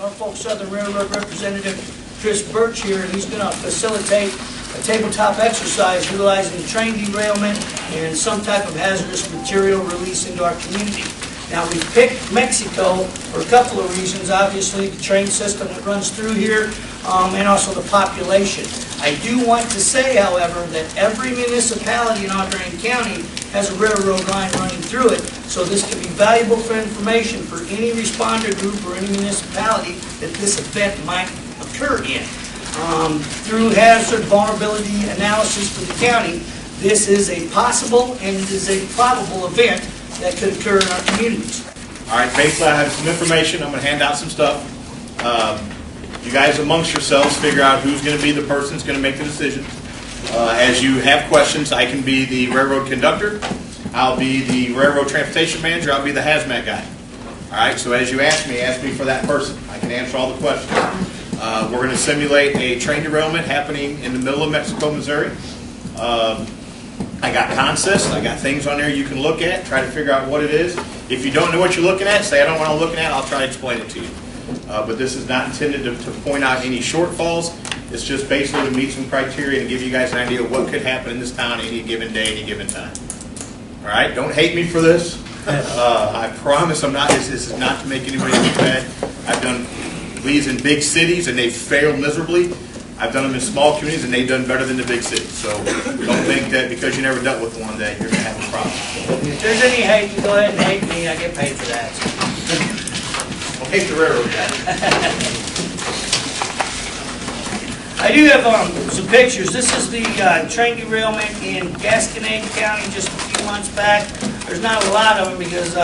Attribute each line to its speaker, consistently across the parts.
Speaker 1: Norfolk Southern Railroad Representative Chris Birch here, and he's going to facilitate a tabletop exercise utilizing train derailment and some type of hazardous material release into our community. Now, we picked Mexico for a couple of reasons. Obviously, the train system that runs through here, and also the population. I do want to say, however, that every municipality in Audrain County has a railroad line running through it, so this can be valuable for information for any responder group or any municipality that this event might occur in. Through hazard vulnerability analysis for the county, this is a possible and it is a probable event that could occur in our communities.
Speaker 2: All right, basically I have some information. I'm going to hand out some stuff. You guys amongst yourselves figure out who's going to be the person that's going to make the decision. As you have questions, I can be the railroad conductor. I'll be the railroad transportation manager. I'll be the hazmat guy. All right, so as you ask me for that person. I can answer all the questions. We're going to simulate a train derailment happening in the middle of Mexico, Missouri. I got consists, I got things on there you can look at, try to figure out what it is. If you don't know what you're looking at, say I don't know what I'm looking at, I'll try to explain it to you. But this is not intended to point out any shortfalls. It's just basically to meet some criteria and give you guys an idea of what could happen in this town any given day, any given time. All right, don't hate me for this. I promise this is not to make anybody look bad. I've done these in big cities and they've failed miserably. I've done them in small communities and they've done better than the big cities. So don't think that because you never dealt with one that you're going to have a problem.
Speaker 1: If there's any hate, you go ahead and hate me. I get paid for that.
Speaker 2: I'll hate the railroad guy.
Speaker 1: I do have some pictures. This is the train derailment in Gasconade County just a few months back. There's not a lot of them because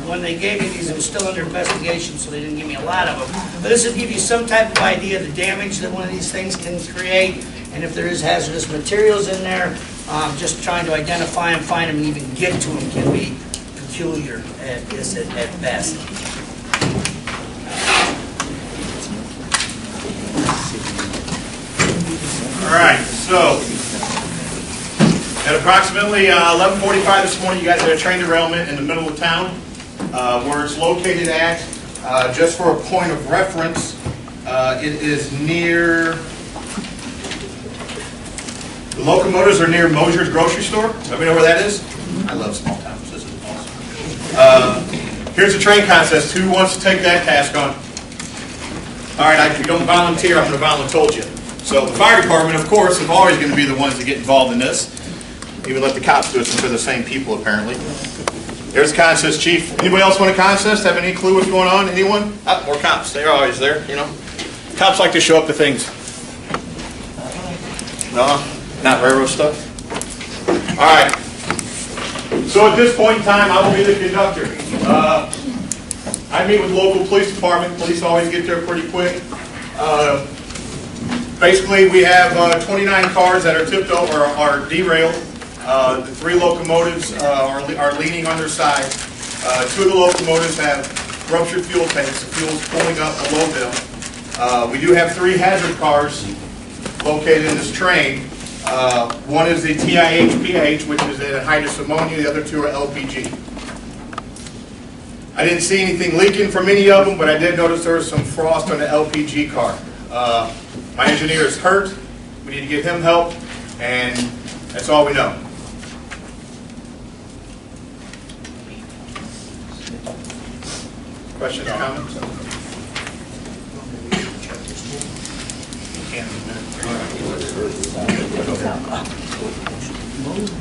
Speaker 1: when they gave me these, it was still under investigation, so they didn't give me a lot of them. But this will give you some type of idea of the damage that one of these things can create, and if there is hazardous materials in there, just trying to identify them, find them, and even get to them can be peculiar at best.
Speaker 2: All right, so at approximately 11:45 this morning, you guys had a train derailment in the middle of town. Where it's located at, just for a point of reference, it is near, the locomotives are near Mosier's grocery store. Everybody know where that is? I love small towns. This is awesome. Here's the train contest. Who wants to take that task on? All right, if you don't volunteer, I'm going to volunteer you. So the fire department, of course, is always going to be the ones that get involved in this. Even let the cops do it since they're the same people, apparently. There's the contest, Chief. Anybody else want a contest? Have any clue what's going on? Anyone? More cops. They're always there, you know. Cops like to show up to things. No? Not railroad stuff? All right. So at this point in time, I will be the conductor. I meet with the local police department. Police always get there pretty quick. Basically, we have 29 cars that are tipped over or are derailed. The 3 locomotives are leaning on their side. 2 of the locomotives have ruptured fuel tanks. The fuel's pulling up below them. We do have 3 hazard cars located in this train. One is the TIH-PH, which is anhydrous ammonia. The other 2 are LPG. I didn't see anything leaking from any of them, but I did notice there was some frost on the LPG car. My engineer is hurt. We need to get him help, and that's all we know. Questions, comments?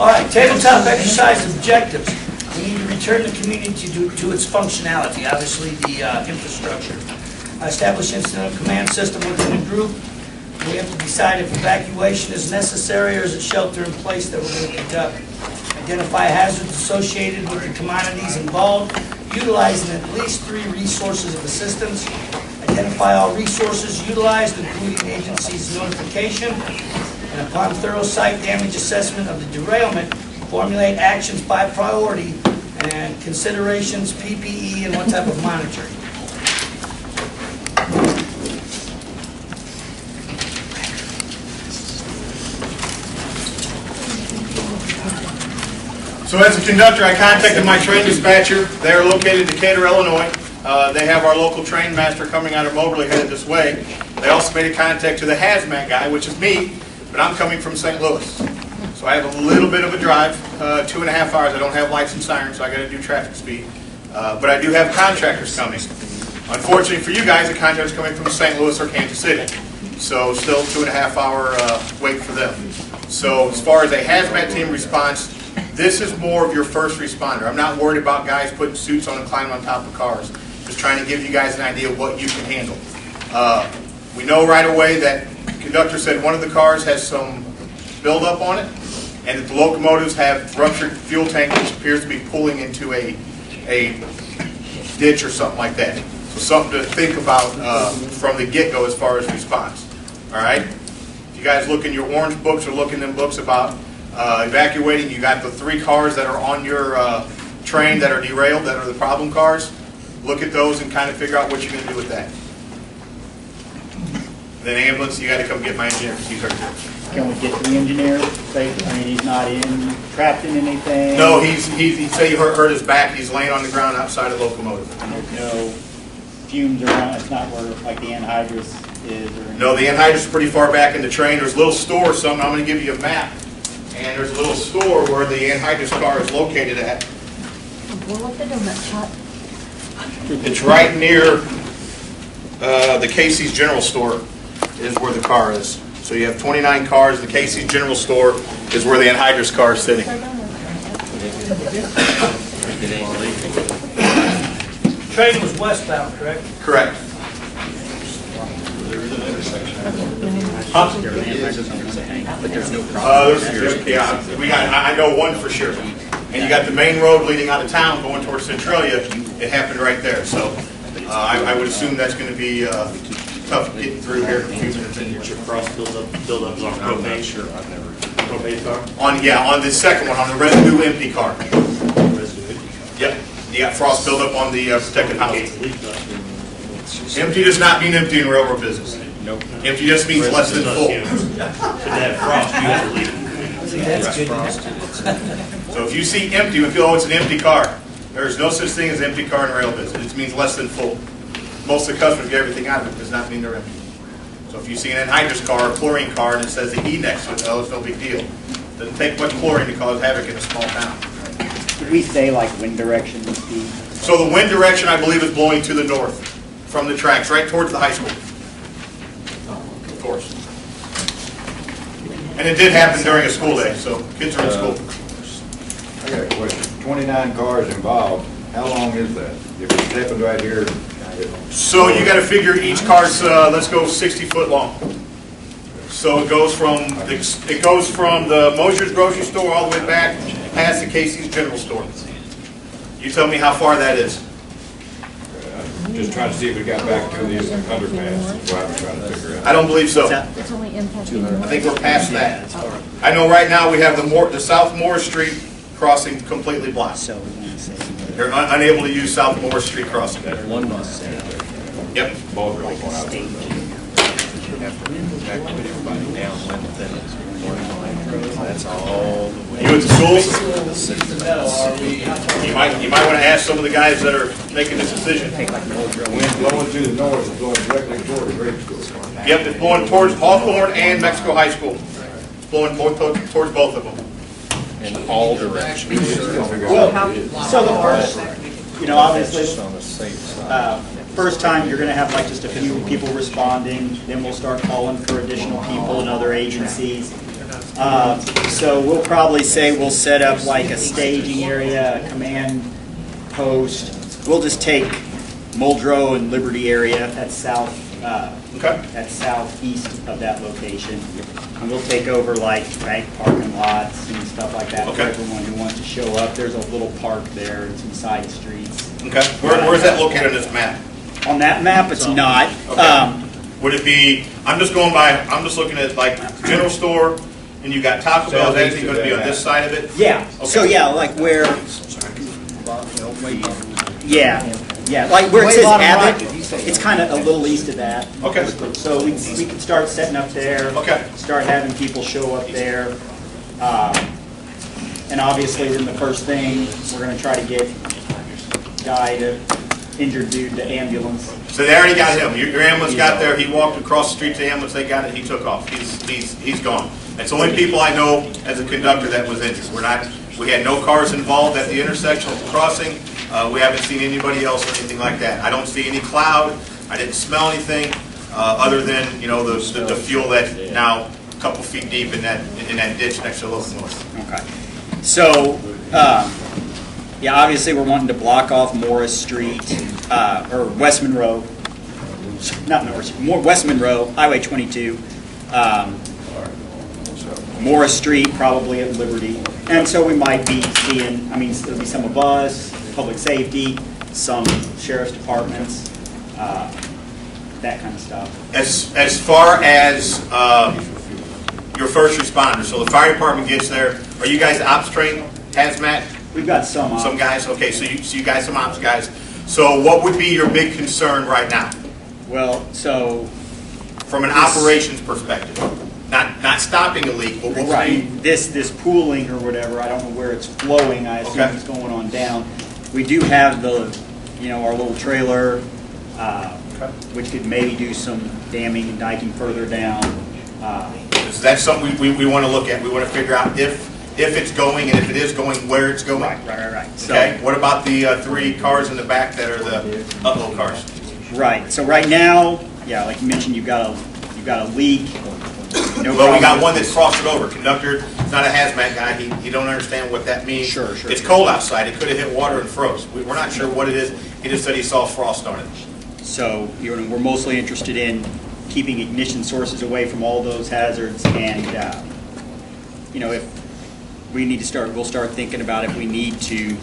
Speaker 1: All right, tabletop exercise objectives. We need to return the community to its functionality, obviously the infrastructure. Establish incident command system within a group. We have to decide if evacuation is necessary or is it shelter in place that we're going to conduct. Identify hazards associated with the commodities involved, utilizing at least 3 resources of assistance. Identify all resources utilized, including the agency's notification. And upon thorough site damage assessment of the derailment, formulate actions by priority and considerations, PPE, and what type of monitoring.
Speaker 2: So as a conductor, I contacted my train dispatcher. They are located in Decatur, Illinois. They have our local train master coming out of Moberly headed this way. They also made a contact to the hazmat guy, which is me, but I'm coming from St. Louis. So I have a little bit of a drive, 2.5 hours. I don't have lights and sirens, so I got to do traffic speed. But I do have contractors coming. Unfortunately for you guys, the contractor's coming from St. Louis or Kansas City. So still 2.5 hour wait for them. So as far as a hazmat team response, this is more of your first responder. I'm not worried about guys putting suits on and climbing on top of cars. Just trying to give you guys an idea of what you can handle. We know right away that the conductor said one of the cars has some buildup on it, and that the locomotives have ruptured fuel tank, which appears to be pulling into a ditch or something like that. So something to think about from the get-go as far as response. All right? If you guys look in your orange books or look in them books about evacuating, you got the 3 cars that are on your train that are derailed, that are the problem cars. Look at those and kind of figure out what you're going to do with that. And then ambulance, you got to come get my engineer because he's hurt there.
Speaker 3: Can we get the engineer? I mean, he's not trapped in anything?
Speaker 2: No, he said he hurt his back. He's laying on the ground outside of the locomotive.
Speaker 3: No fumes around, it's not where like the anhydrous is? Or anything?
Speaker 2: No, the anhydrous is pretty far back in the train. There's a little store or something. I'm going to give you a map. And there's a little store where the anhydrous car is located at. It's right near the Casey's General Store is where the car is. So you have 29 cars. The Casey's General Store is where the anhydrous car is sitting.
Speaker 1: Train was westbound, correct?
Speaker 2: Correct.
Speaker 3: But there's no problem.
Speaker 2: I know one for sure. And you got the main road leading out of town going towards Centralia. It happened right there. So I would assume that's going to be tough getting through here.
Speaker 4: Your cross buildup on propane? Sure, I've never. Propane car?
Speaker 2: On the second one, on the residue empty car.
Speaker 4: Residue empty car.
Speaker 2: Yep. You got frost buildup on the protected housing. Empty does not mean empty in railroad business.
Speaker 4: Nope.
Speaker 2: Empty just means less than full.
Speaker 4: If they have frost, you have to leave it.
Speaker 2: So if you see empty, we feel, oh, it's an empty car. There's no such thing as empty car in rail business. It means less than full. Most of the customers get everything out of it. Does not mean they're empty. So if you see an anhydrous car or a chlorine car and it says the E next to it, oh, it's no big deal. Doesn't take much chlorine to cause havoc in a small town.
Speaker 3: Did we say like wind direction would be?
Speaker 2: So the wind direction, I believe, is blowing to the north from the tracks, right towards the high school. Of course. And it did happen during a school day, so kids are in school.
Speaker 5: I got a question. 29 cars involved. How long is that? If it happened right here.
Speaker 2: So you got to figure each car's, let's go 60 foot long. So it goes from the Mosier's grocery store all the way back past the Casey's General Store. You tell me how far that is.
Speaker 5: Just trying to see if we got back to the underpass. That's what I'm trying to figure out.
Speaker 2: I don't believe so.
Speaker 6: It's only impacting.
Speaker 2: I think we're past that. I know right now we have the South Morris Street crossing completely blocked.
Speaker 3: So we want to say.
Speaker 2: They're unable to use South Morris Street crossing.
Speaker 3: One must say.
Speaker 2: Yep.
Speaker 5: Both going out.
Speaker 4: That's all the way.
Speaker 2: You at the schools? You might want to ask some of the guys that are making this decision.
Speaker 5: Wind blowing to the north is blowing directly toward the grade school.
Speaker 2: Yep, it's blowing towards Hawthorne and Mexico High School. It's blowing towards both of them.
Speaker 4: In all directions.
Speaker 3: Well, so the first, obviously,
Speaker 4: On the safe side.
Speaker 3: first time you're going to have like just a few people responding, then we'll start calling for additional people and other agencies. So we'll probably say we'll set up like a staging area, a command post. We'll just take Muldrow and Liberty area, that's southeast of that location. And we'll take over like bank parking lots and stuff like that for everyone who wants to show up. There's a little park there and some side streets.
Speaker 2: Okay. Where's that located on this map?
Speaker 3: On that map, it's not.
Speaker 2: Okay. Would it be, I'm just looking at like general store, and you got Taco Bell, is anything going to be on this side of it?
Speaker 3: Yeah.
Speaker 2: Okay.
Speaker 3: So yeah, like where. Yeah. Like where it says Abbott, it's kind of a little east of that.
Speaker 2: Okay.
Speaker 3: So we can start setting up there.
Speaker 2: Okay.
Speaker 3: Start having people show up there. And obviously, then the first thing we're going to try to get Guy to injured dude to ambulance.
Speaker 2: So they already got him. Your ambulance got there. He walked across the street to the ambulance. They got it. He took off. He's gone. That's the only people I know as a conductor that was injured. We had no cars involved at the intersection of the crossing. We haven't seen anybody else or anything like that. I don't see any cloud. I didn't smell anything other than the fuel that now a couple feet deep in that ditch next to the locomotive.
Speaker 3: Okay. So, yeah, obviously we're wanting to block off Morris Street, or West Monroe, not Norris, West Monroe, Highway 22, Morris Street, probably at Liberty. And so we might be seeing, I mean, there'll be some of us, public safety, some sheriff's departments, that kind of stuff.
Speaker 2: As far as your first responders, so the fire department gets there. Are you guys ops trained, hazmat?
Speaker 3: We've got some.
Speaker 2: Some guys. Okay, so you guys some ops guys. So what would be your big concern right now?
Speaker 3: Well, so
Speaker 2: from an operations perspective, not stopping a leak, but what would be?
Speaker 3: This pooling or whatever, I don't know where it's flowing. I assume
Speaker 2: Okay.
Speaker 3: it's going on down. We do have our little trailer, which could maybe do some damming and diking further down.
Speaker 2: So that's something we want to look at. We want to figure out if it's going, and if it is going, where it's going.
Speaker 3: Right.
Speaker 2: Okay. What about the 3 cars in the back that are the upload cars?
Speaker 3: Right. So right now, yeah, like you mentioned, you've got a leak. No
Speaker 2: Well, we got
Speaker 3: problem.
Speaker 2: one that's crossed it over. Conductor, he's not a hazmat guy. He don't understand what that means.
Speaker 3: Sure.
Speaker 2: It's cold outside. It could have hit water and froze. We're not sure what it is. He just said he saw frost on it.
Speaker 3: So we're mostly interested in keeping ignition sources away from all those hazards, and if we need to we'll start thinking about if we need to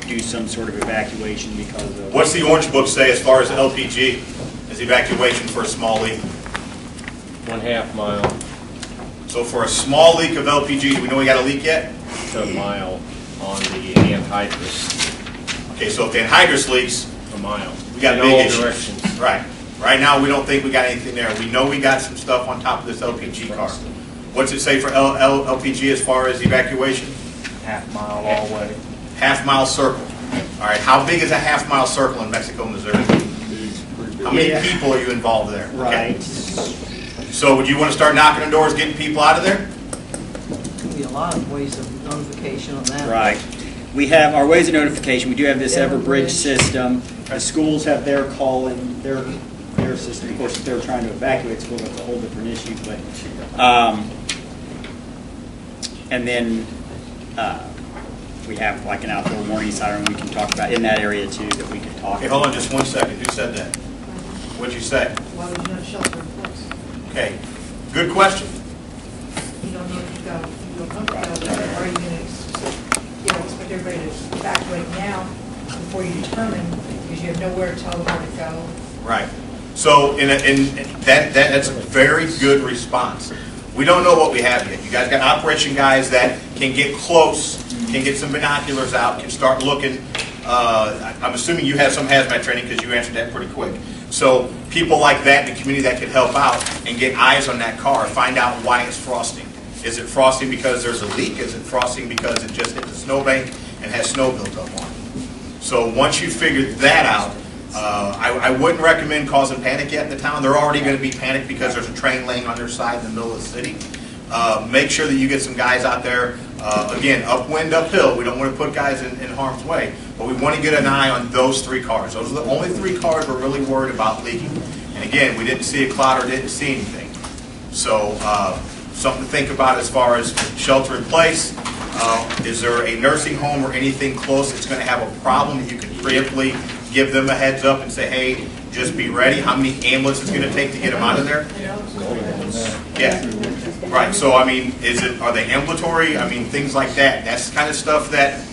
Speaker 3: do some sort of evacuation because of.
Speaker 2: What's the Orange Book say as far as LPG as evacuation for a small leak?
Speaker 6: 1/2 mile
Speaker 2: So for a small leak of LPG, do we know we got a leak yet?
Speaker 6: to a mile on the anhydrous.
Speaker 2: Okay, so if the anhydrous leaks,
Speaker 6: A mile.
Speaker 2: we got
Speaker 6: In
Speaker 2: big
Speaker 6: all
Speaker 2: issues.
Speaker 6: directions.
Speaker 2: Right. Right now, we don't think we got anything there. We know we got some stuff on top of this LPG car. What's it say for LPG as far as evacuation?
Speaker 6: 1/2 mile all the way.
Speaker 2: 1/2 mile circle. All right, how big is a 1/2 mile circle in Mexico, Missouri? How many
Speaker 3: Yeah.
Speaker 2: people are you involved there? Okay.
Speaker 3: Right.
Speaker 2: So would you want to start knocking on doors, getting people out of there?
Speaker 7: Could be a lot of ways of notification on that.
Speaker 3: Right. We have our ways of notification. We do have this Everbridge system. The schools have their call-in, their system. Of course, if they're trying to evacuate schools, that's a whole different issue. But and then we have like an outdoor warning siren we can talk about in that area too that we can talk.
Speaker 2: Okay, hold on just 1 second. Who said that? What'd you say?
Speaker 8: Why would you not shelter in place?
Speaker 2: Okay, good question.
Speaker 8: You don't know if you've got, you don't know if you've got, or are you going to, expect everybody to evacuate now before you determine, because you have nowhere to tell them where to go?
Speaker 2: Right. So that's a very good response. We don't know what we have yet. You guys got operation guys that can get close, can get some binoculars out, can start looking. I'm assuming you have some hazmat training because you answered that pretty quick. So people like that in the community that could help out and get eyes on that car, find out why it's frosting. Is it frosting because there's a leak? Is it frosting because it just hit the snowbank and has snow built up on it? So once you figure that out, I wouldn't recommend causing panic yet in the town. They're already going to be panicked because there's a train laying on their side in the middle of the city. Make sure that you get some guys out there. Again, upwind, uphill. We don't want to put guys in harm's way, but we want to get an eye on those 3 cars. Those are the only 3 cars we're really worried about leaking. And again, we didn't see a cloud or didn't see anything. So something to think about as far as shelter in place. Is there a nursing home or anything close that's going to have a problem that you can preemptively give them a heads up and say, hey, just be ready? How many ambulances is it going to take to get them out of there? Yeah. Right. So, I mean, are they ambulatory? I mean, things like that. That's the kind of stuff that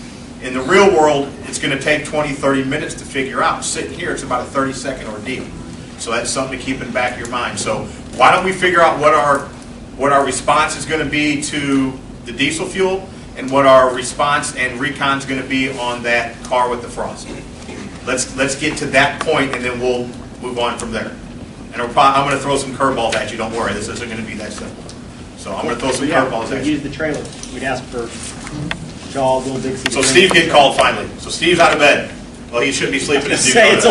Speaker 2: in the real world, it's going to take 20, 30 minutes to figure out. Sitting here, it's about a 30-second ordeal. So that's something to keep in the back of your mind. So why don't we figure out what our response is going to be to the diesel fuel and what our response and recon is going to be on that car with the frost. Let's get to that point, and then we'll move on from there. And I'm going to throw some curveballs at you. Don't worry, this isn't going to be that simple. So I'm going to throw some curveballs at you.
Speaker 3: Use the trailer. We'd ask for Shaw, Little Dixie.
Speaker 2: So Steve get called finally. So Steve's out of bed. Well, he shouldn't be sleeping in
Speaker 3: Say it's a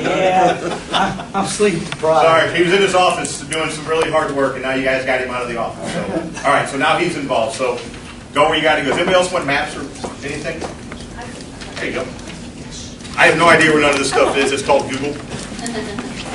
Speaker 1: Yeah, I'm sleep deprived.
Speaker 2: Sorry, he was in his office doing some really hard work, and now you guys got him out of the office. So, all right, so now he's involved. So go where you got to go. Does anybody else want maps or anything? There you go. I have no idea where none of this stuff is. It's called Google.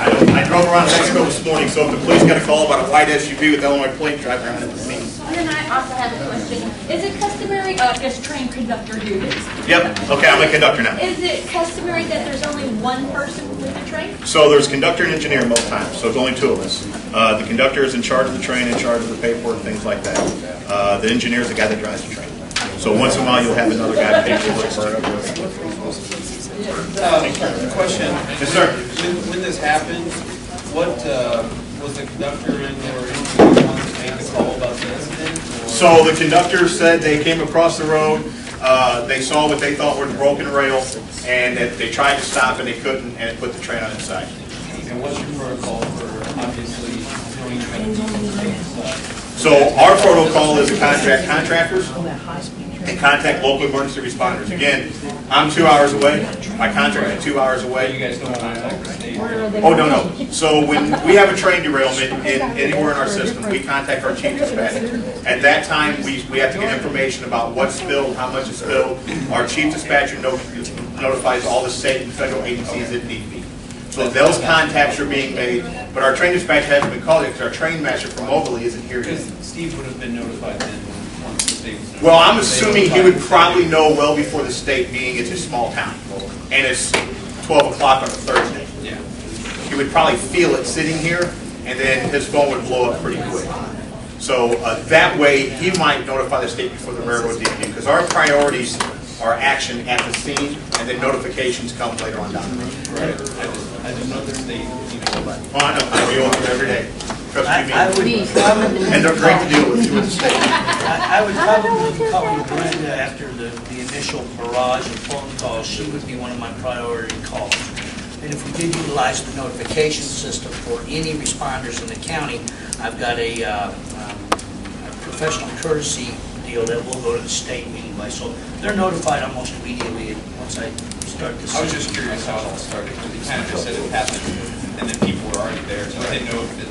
Speaker 2: I drove around Mexico this morning, so if the police got a call about a white SUV with Illinois plate driving around, it was me.
Speaker 9: And then I also have a question. Is it customary, does train conductor do this?
Speaker 2: Yep. Okay, I'm a conductor now.
Speaker 9: Is it customary that there's only one person with the train?
Speaker 2: So there's conductor and engineer most times, so it's only two of us. The conductor is in charge of the train, in charge of the paperwork, things like that. The engineer is the guy that drives the train. So once in a while, you'll have another guy pay for it.
Speaker 10: Question.
Speaker 2: Yes, sir.
Speaker 10: When this happened, what was the conductor and or anyone that made the call about the incident?
Speaker 2: So the conductor said they came across the road, they saw what they thought were the broken rail, and that they tried to stop and they couldn't, and it put the train on its side.
Speaker 10: And what's your protocol for obviously doing
Speaker 2: So our protocol is to contact contractors and contact local emergency responders. Again, I'm 2 hours away. My contractor is 2 hours
Speaker 10: You
Speaker 2: away.
Speaker 10: guys don't contact the state?
Speaker 2: Oh, no. So when we have a train derailment anywhere in our system, we contact our chief dispatcher. At that time, we have to get information about what's spilled, how much is spilled. Our chief dispatcher notifies all the state and federal agencies that need be. So those contacts are being made, but our train dispatcher hasn't been called yet because our train master from Moberly isn't here yet.
Speaker 10: Because Steve would have been notified then once the state was notified.
Speaker 2: Well, I'm assuming he would probably know well before the state, being it's a small town, and it's 12 o'clock on a Thursday.
Speaker 10: Yeah.
Speaker 2: He would probably feel it sitting here, and then his phone would blow up pretty quick. So that way, he might notify the state before the railroad DP, because our priorities are action at the scene, and then notifications come later on down the road.
Speaker 10: Right. I just know the state,
Speaker 2: Oh, I know, I deal with them every day. Trust you
Speaker 1: I
Speaker 2: me.
Speaker 1: would probably,
Speaker 2: And they're great to deal with, too, with the state.
Speaker 1: I would probably call Brenda after the initial barrage of phone calls. She would be one of my priority calls. And if we did utilize the notification system for any responders in the county, I've got a professional courtesy deal that will go to the state anyway. So they're notified almost immediately once I start to see.
Speaker 10: I was just curious how it all started, because he kind of just said it happened, and then people were already there, so I didn't know if it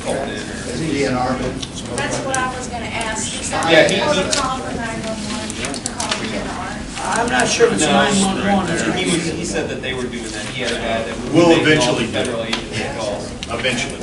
Speaker 10: called in or...
Speaker 9: That's what I was gonna ask. Is
Speaker 10: Yeah,
Speaker 9: that
Speaker 10: he-
Speaker 9: protocol for 911 to call DNR?
Speaker 1: I'm not sure if it's 911.
Speaker 10: He said that they were doing that. He had a guy that was
Speaker 2: We'll
Speaker 10: making all
Speaker 2: eventually
Speaker 10: the
Speaker 2: do it.
Speaker 10: federal agency calls.
Speaker 2: Eventually.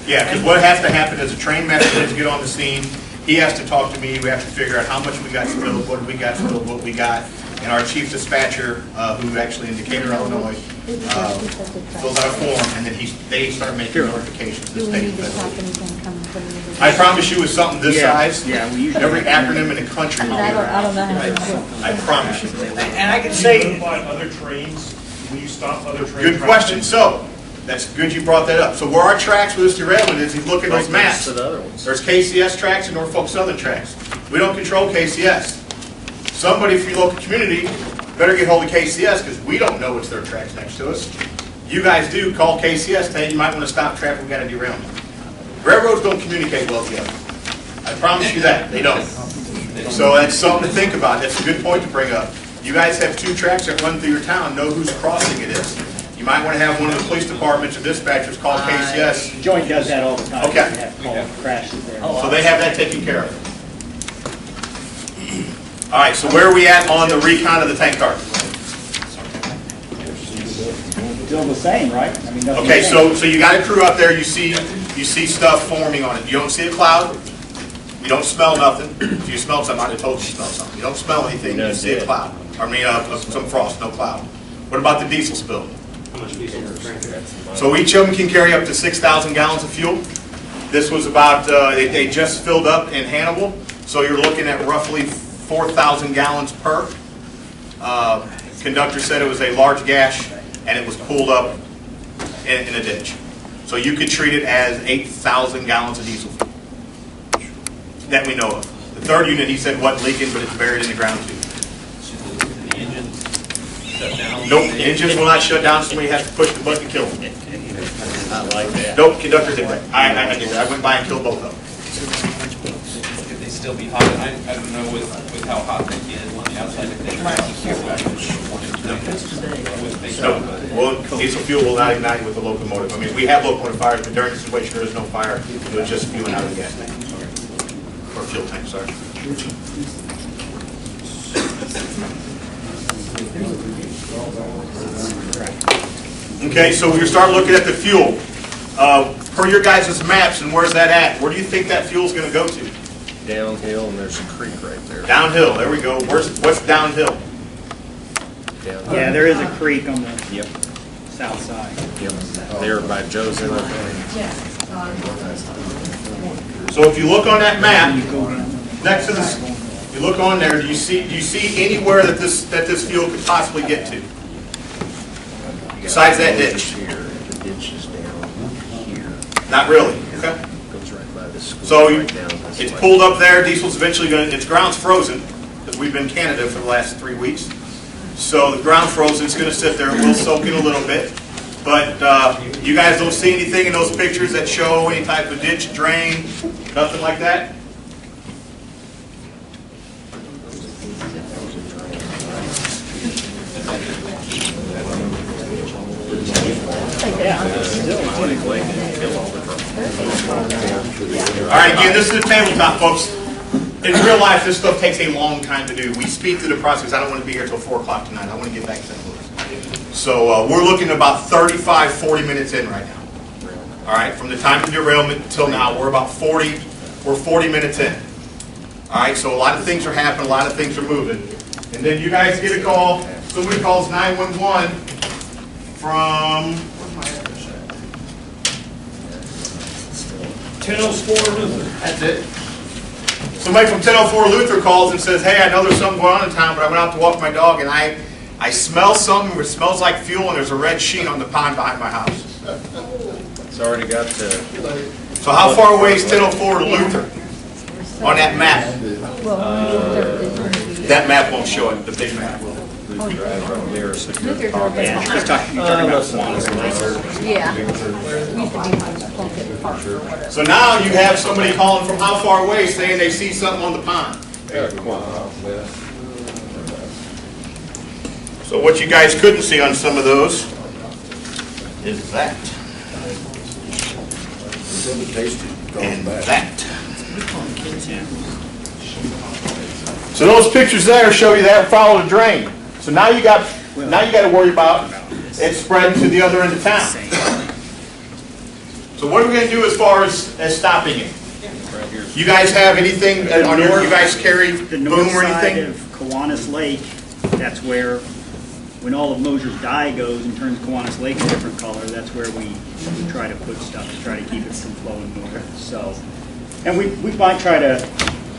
Speaker 2: Yeah, because what has to happen is a train master has to get on the scene. He has to talk to me. We have to figure out how much we got spilled, what we got spilled, what we got. And our chief dispatcher, who's actually in Decatur, Illinois, fills out a form, and then they start making notifications to the state and federal. I promise you, with something this size, every acronym in the country will be around. I promise you.
Speaker 1: And I can say,
Speaker 4: Notify other trains, will you stop other trains?
Speaker 2: Good question. So, that's good you brought that up. So where our tracks for this derailment is, if you look at those maps, there's KCS tracks and Norfolk Southern tracks. We don't control KCS. Somebody from your local community better get hold of KCS, because we don't know what's their tracks next to us. You guys do. Call KCS, tell you might want to stop traffic, we got a derailment. Railroads don't communicate well together. I promise you that, they don't. So that's something to think about. That's a good point to bring up. You guys have two tracks that run through your town, know whose crossing it is. You might want to have one of the police departments or dispatchers call KCS.
Speaker 3: Joint does that all the time.
Speaker 2: Okay.
Speaker 3: We have call crashes there.
Speaker 2: So they have that taken care of. All right, so where are we at on the recon of the tank car?
Speaker 3: Still the same, right? I mean, nothing
Speaker 2: Okay,
Speaker 3: changed.
Speaker 2: so you got a crew up there, you see stuff forming on it. You don't see a cloud, you don't smell nothing. If you smell something, I'd have told you to smell something. You don't smell anything, you see a cloud. Some frost, no cloud. What about the diesel spill?
Speaker 4: How much diesel is the train?
Speaker 2: So each of them can carry up to 6,000 gallons of fuel. This was about, they just filled up in Hannibal, so you're looking at roughly 4,000 gallons per. Conductor said it was a large gash, and it was pulled up in a ditch. So you could treat it as 8,000 gallons of diesel that we know of. The third unit, he said, wasn't leaking, but it's buried in the ground too.
Speaker 10: The engines shut down?
Speaker 2: Nope, engines will not shut down, somebody has to push the button to kill them.
Speaker 6: Not like that.
Speaker 2: Nope, conductor did that. I did that. I went by and killed both of them.
Speaker 10: If they still be hot. I don't know with how hot they get on the outside if they
Speaker 2: No, well, diesel fuel will not ignite with the locomotive. I mean, we have locomotive fires, but during the situation there is no fire. It was just spewing out of the gas tank, or fuel tank, sorry. Okay, so we start looking at the fuel. Per your guys' maps, and where's that at? Where do you think that fuel's going to go to?
Speaker 6: Downhill, and there's a creek right there.
Speaker 2: Downhill. There we go. What's downhill?
Speaker 6: Downhill.
Speaker 3: Yeah, there is a creek on the
Speaker 6: Yep.
Speaker 3: south side.
Speaker 6: Yep. There by Joe's in
Speaker 2: So if you look on that map, next to this, you look on there. Do you see anywhere that this fuel could possibly get to? Besides that ditch?
Speaker 6: The ditch is down here.
Speaker 2: Not really. Okay.
Speaker 6: Goes right by the school.
Speaker 2: So
Speaker 6: right down this
Speaker 2: it's
Speaker 6: way.
Speaker 2: pulled up there. Diesel's eventually going to. Its ground's frozen because we've been in Canada for the last 3 weeks. So the ground frozen. It's going to sit there. It will soak in a little bit. But you guys don't see anything in those pictures that show any type of ditch, drain, nothing like that? All right, again, this is the tabletop, folks. In real life, this stuff takes a long time to do. We speed through the process. I don't want to be here until 4 o'clock tonight. I want to get back to St. Louis. So we're looking at about 35, 40 minutes in right now. All right, from the time of derailment until now, we're 40 minutes in. All right, so a lot of things are happening, a lot of things are moving. And then you guys get a call, somebody calls 911 from
Speaker 1: 1004 Luther.
Speaker 2: That's it. Somebody from 1004 Luther calls and says, hey, I know there's something going on in town, but I went out to walk my dog and I smell something which smells like fuel and there's a red sheen on the pond behind my house.
Speaker 6: It's already got the...
Speaker 2: So how far away is 1004 Luther on that map? That map won't show it, the big map will.
Speaker 6: Right there, so
Speaker 3: Yeah, you're talking about Swan's Lake.
Speaker 9: Yeah.
Speaker 2: So now you have somebody calling from how far away saying they see something on the pond. So what you guys couldn't see on some of those is that. And that. So those pictures there show you that follow the drain. So now you got to worry about it spreading to the other end of town. So what are we going to do as far as stopping it? You guys have anything on your? You guys carry
Speaker 3: The
Speaker 2: boom
Speaker 3: north
Speaker 2: or
Speaker 3: side
Speaker 2: anything?
Speaker 3: of Kiwanis Lake, that's where, when all of Mosier's dye goes and turns Kiwanis Lake a different color, that's where we try to put stuff to try to keep it from flowing north. So, and we might try to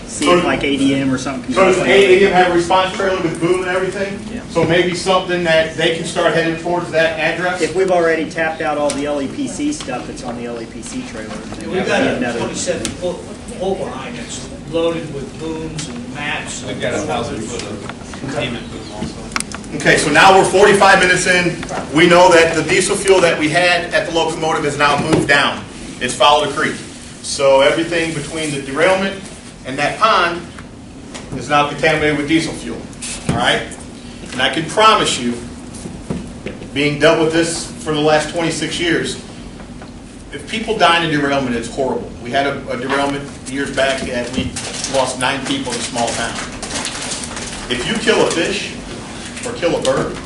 Speaker 3: see if like ADM or something can
Speaker 2: So does
Speaker 3: go.
Speaker 2: ADM have a response trailer with boom and everything?
Speaker 3: Yeah.
Speaker 2: So maybe something that they can start heading towards that address?
Speaker 3: If we've already tapped out all the LEPC stuff that's on the LEPC trailer, then
Speaker 1: We've
Speaker 3: that
Speaker 1: got
Speaker 3: would be
Speaker 1: a
Speaker 3: another.
Speaker 1: 27-foot pole behind us, loaded with booms and maps.
Speaker 10: We've got a 1,000-foot of containment boom also.
Speaker 2: Okay, so now we're 45 minutes in. We know that the diesel fuel that we had at the locomotive has now moved down. It's followed a creek. So everything between the derailment and that pond is now contaminated with diesel fuel. All right? And I can promise you, being dealt with this for the last 26 years, if people die in a derailment, it's horrible. We had a derailment years back, and we lost 9 people in a small town. If you kill a fish or kill a bird,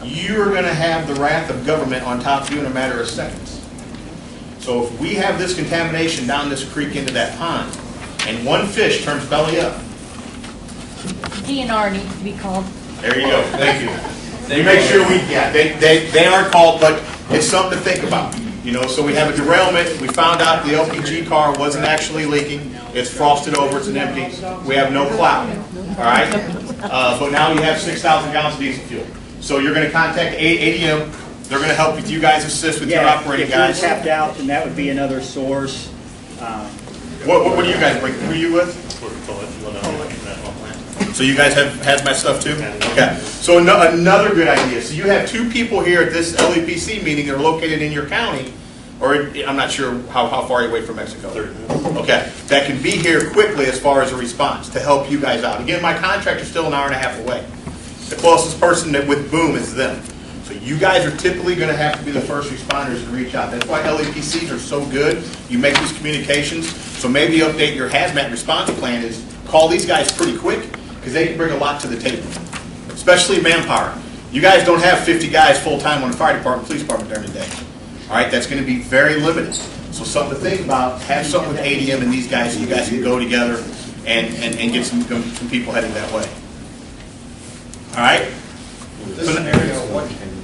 Speaker 2: you're going to have the wrath of government on top of you in a matter of seconds. So if we have this contamination down this creek into that pond, and one fish turns belly up,
Speaker 9: DNR needs to be called.
Speaker 2: there you go. Thank you. We make sure they are called, but it's something to think about. You know, so we have a derailment. We found out the LPG car wasn't actually leaking. It's frosted over. It's an empty. We have no cloud. All right. But now you have 6,000 gallons of diesel fuel. So you're going to contact ADM. They're going to help with you guys assist with your operating guys.
Speaker 3: If we're tapped out, then that would be another source.
Speaker 2: What do you guys bring? Who are you with? So you guys have hazmat stuff too? Okay. So another good idea. So you have 2 people here at this LEPC meeting that are located in your county Or I'm not sure how far you're away from Mexico.
Speaker 4: 30 minutes.
Speaker 2: Okay, that can be here quickly as far as a response to help you guys out. Again, my contractor's still an hour and a half away. The closest person with boom is them. So you guys are typically going to have to be the first responders to reach out. That's why LEPCs are so good. You make these communications. So maybe update your hazmat response plan is call these guys pretty quick because they can bring a lot to the table, especially manpower. You guys don't have 50 guys full-time on the fire department, police department during the day. All right, that's going to be very limited. So something to think about, have something with ADM and these guys so you guys can go together and get some people heading that way. All right?
Speaker 11: This scenario,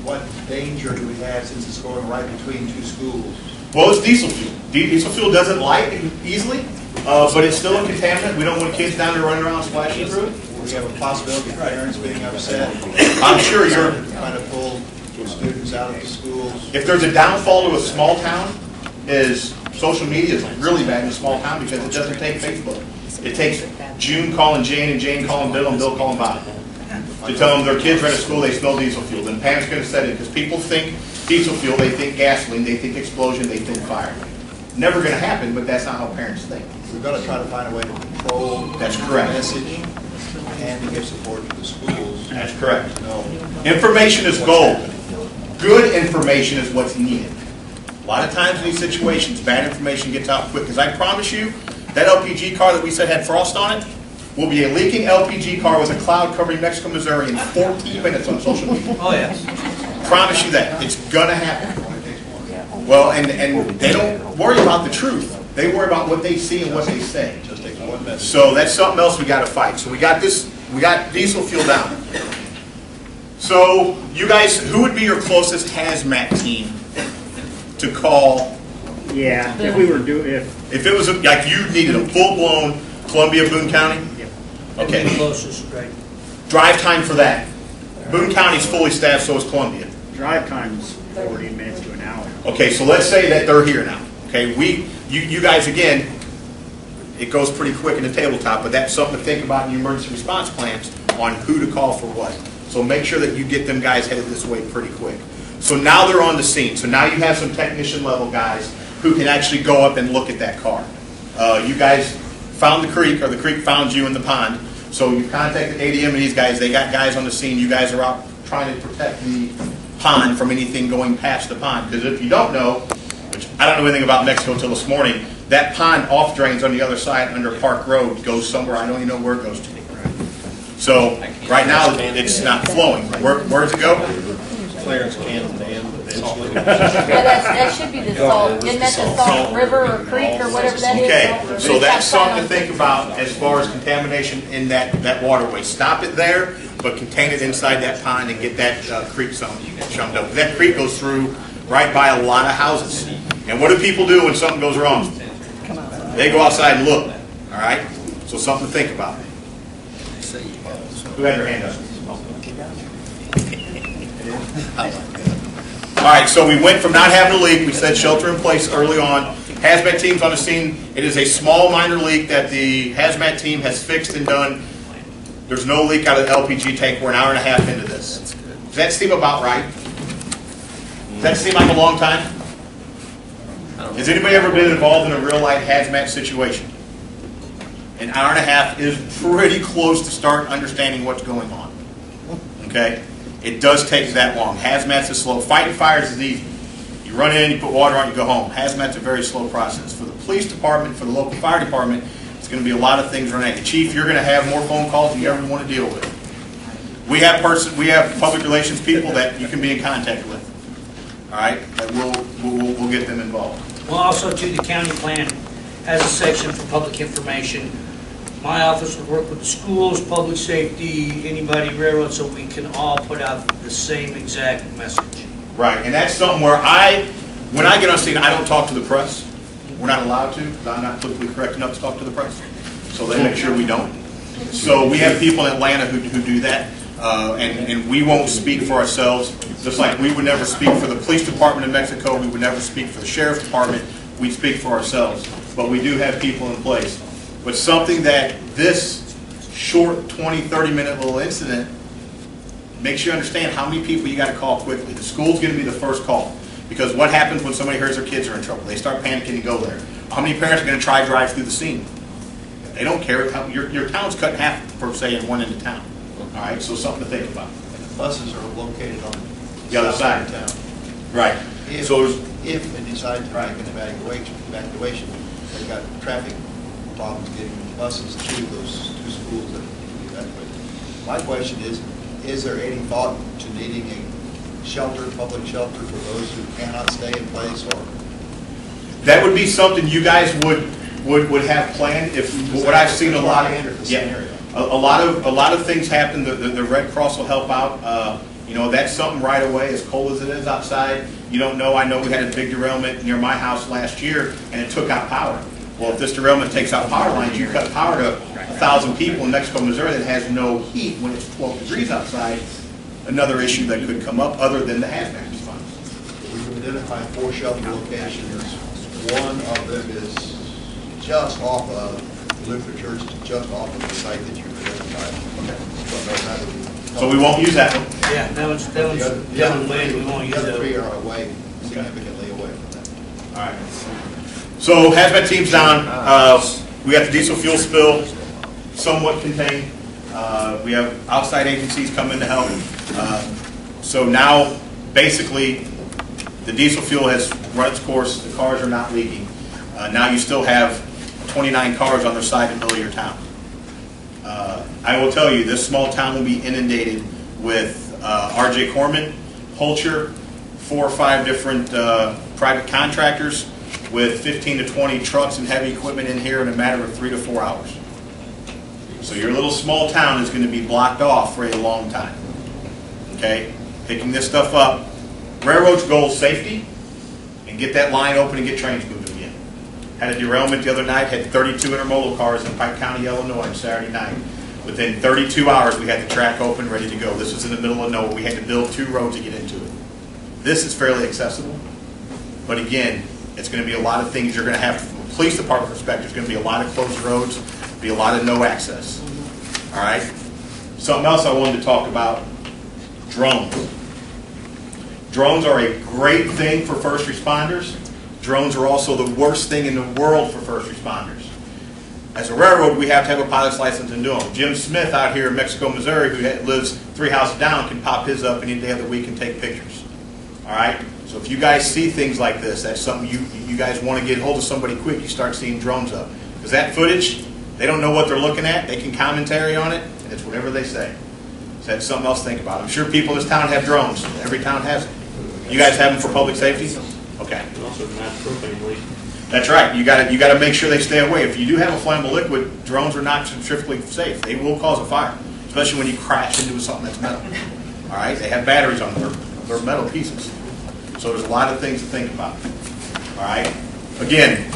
Speaker 11: what danger do we have since it's going right between two schools?
Speaker 2: Well, it's diesel fuel. Diesel fuel doesn't light easily, but it's still a contaminant. We don't want kids down there running around splashing through it.
Speaker 11: We have a possibility of parents being upset.
Speaker 2: I'm sure you're...
Speaker 11: Trying to pull students out of the schools.
Speaker 2: If there's a downfall to a small town, is social media is really bad in a small town because it doesn't take Facebook. It takes June calling Jane and Jane calling Bill and Bill calling Bob to tell them their kids are at a school, they smell diesel fuel. Then parents going to set it because people think diesel fuel, they think gasoline, they think explosion, they think fire. Never going to happen, but that's not how parents think.
Speaker 11: We've got to try to find a way to control
Speaker 2: That's correct.
Speaker 11: the message and to give support to the schools.
Speaker 2: That's correct.
Speaker 11: No.
Speaker 2: Information is gold. Good information is what's needed. A lot of times in these situations, bad information gets out quick. Because I promise you, that LPG car that we said had frost on it will be a leaking LPG car with a cloud covering Mexico, Missouri in 14 minutes on social media.
Speaker 1: Oh, yes.
Speaker 2: Promise you that. It's going to happen. Well, and they don't worry about the truth. They worry about what they see and what they say.
Speaker 11: Just takes one message.
Speaker 2: So that's something else we got to fight. So we got diesel fuel down. So you guys, who would be your closest hazmat team to call?
Speaker 3: Yeah, if we were
Speaker 2: If it was like you needed a full-blown Columbia Boone County? Okay.
Speaker 1: The closest, right.
Speaker 2: Drive time for that. Boone County's fully staffed, so is Columbia.
Speaker 3: drive time's 40 minutes to an hour.
Speaker 2: Okay, so let's say that they're here now. Okay, you guys, again, it goes pretty quick in the tabletop, but that's something to think about in your emergency response plans on who to call for what. So make sure that you get them guys headed this way pretty quick. So now they're on the scene. So now you have some technician level guys who can actually go up and look at that car. You guys found the creek, or the creek found you in the pond. So you contacted ADM and these guys. They got guys on the scene. You guys are out trying to protect the pond from anything going past the pond. Because if you don't know, which I don't know anything about Mexico until this morning, that pond off drains on the other side under Park Road, goes somewhere. I don't even know where it goes to. So right now it's not flowing. Where does it go?
Speaker 11: Clarence Cannon Dam.
Speaker 9: Yeah, that should be the salt. Isn't that the salt river or creek or whatever that is?
Speaker 2: Okay, so that's something to think about as far as contamination in that waterway. Stop it there, but contain it inside that pond and get that creek chummed up. That creek goes through right by a lot of houses. And what do people do when something goes wrong? They go outside and look. All right? So something to think about. Who had their hand up? All right, so we went from not having a leak, we said shelter in place early on. Hazmat team's on the scene. It is a small minor leak that the hazmat team has fixed and done. There's no leak out of the LPG tank. We're an hour and a half into this. Does that seem about right? Does that seem like a long time? Has anybody ever been involved in a real life hazmat situation? An hour and a half is pretty close to start understanding what's going on. Okay? It does take that long. Hazmat's is slow. Fighting fires is easy. You run in, you put water on, you go home. Hazmat's a very slow process. For the police department, for the local fire department, it's going to be a lot of things running at you. Chief, you're going to have more phone calls than you ever want to deal with. We have public relations people that you can be in contact with. All right? That we'll get them involved.
Speaker 1: Well, also too, the county plan has a section for public information. My office would work with the schools, public safety, anybody, railroad, so we can all put out the same exact message.
Speaker 2: Right, and that's something where when I get on scene, I don't talk to the press. We're not allowed to, because I'm not politically correct enough to talk to the press. So they make sure we don't. So we have people in Atlanta who do that, and we won't speak for ourselves. Just like we would never speak for the police department in Mexico, we would never speak for the sheriff's department, we speak for ourselves. But we do have people in place. But something that this short 20, 30-minute little incident makes you understand how many people you got to call quickly. The school's going to be the first call. Because what happens when somebody hears their kids are in trouble? They start panicking and go there. How many parents are going to try to drive through the scene? They don't care. Your town's cut in half, per se, in one end of town. All right, so something to think about.
Speaker 11: Buses are located on
Speaker 2: The other side
Speaker 11: of town.
Speaker 2: Right.
Speaker 11: If,
Speaker 2: So
Speaker 11: if they decide to make an evacuation, they've got traffic problems getting buses to those two schools that we evacuated. My question is there any thought to needing a shelter, public shelter for those who cannot stay in place, or?
Speaker 2: that would be something you guys would have planned. If what I've seen a lot of, a lot of things happen. The Red Cross will help out. You know, that's something right away. As cold as it is outside, you don't know. I know we had a big derailment near my house last year, and it took out power. Well, if this derailment takes out power lines, you cut power to 1,000 people in Mexico, Missouri that has no heat when it's 12 degrees outside. Another issue that could come up other than the hazmat response.
Speaker 11: We've identified 4 shelter locations. One of them is just off of Lutheran Church, just off of the site that you've identified. Okay.
Speaker 2: So we won't use that one.
Speaker 1: Yeah, that one's land, we won't use
Speaker 11: The other
Speaker 1: that.
Speaker 11: 3 are away, significantly away from that.
Speaker 2: All right. So hazmat team's down. We got the diesel fuel spill somewhat contained. We have outside agencies coming to help. So now, basically, the diesel fuel has run its course. The cars are not leaking. Now you still have 29 cars on their side in the middle of your town. I will tell you, this small town will be inundated with R.J. Corman, Holcher, 4 or 5 different private contractors with 15 to 20 trucks and heavy equipment in here in a matter of 3 to 4 hours. So your little small town is going to be blocked off for a long time. Okay? Picking this stuff up. Railroad's goal is safety and get that line open and get trains moving again. Had a derailment the other night, had 32 intermodal cars in Pike County, Illinois on Saturday night. Within 32 hours, we had the track open, ready to go. This was in the middle of nowhere. We had to build 2 roads to get into it. This is fairly accessible. But again, it's going to be a lot of things you're going to have, from a police department perspective, there's going to be a lot of closed roads, be a lot of no access. All right? Something else I wanted to talk about, drones. Drones are a great thing for first responders. Drones are also the worst thing in the world for first responders. As a railroad, we have to have a pilot's license and do them. Jim Smith out here in Mexico, Missouri, who lives 3 houses down, can pop his up any day of the week and take pictures. All right? So if you guys see things like this, that's something you guys want to get hold of somebody quick, you start seeing drones up. Because that footage, they don't know what they're looking at. They can commentary on it, and it's whatever they say. So that's something else to think about. I'm sure people in this town have drones. Every town has them. You guys have them for public safety? Okay.
Speaker 4: And also match propane leak.
Speaker 2: That's right. You got to make sure they stay away. If you do have a flammable liquid, drones are not strictly safe. They will cause a fire, especially when you crash into something that's metal. All right. They have batteries on them. They're metal pieces. So there's a lot of things to think about. All right. Again,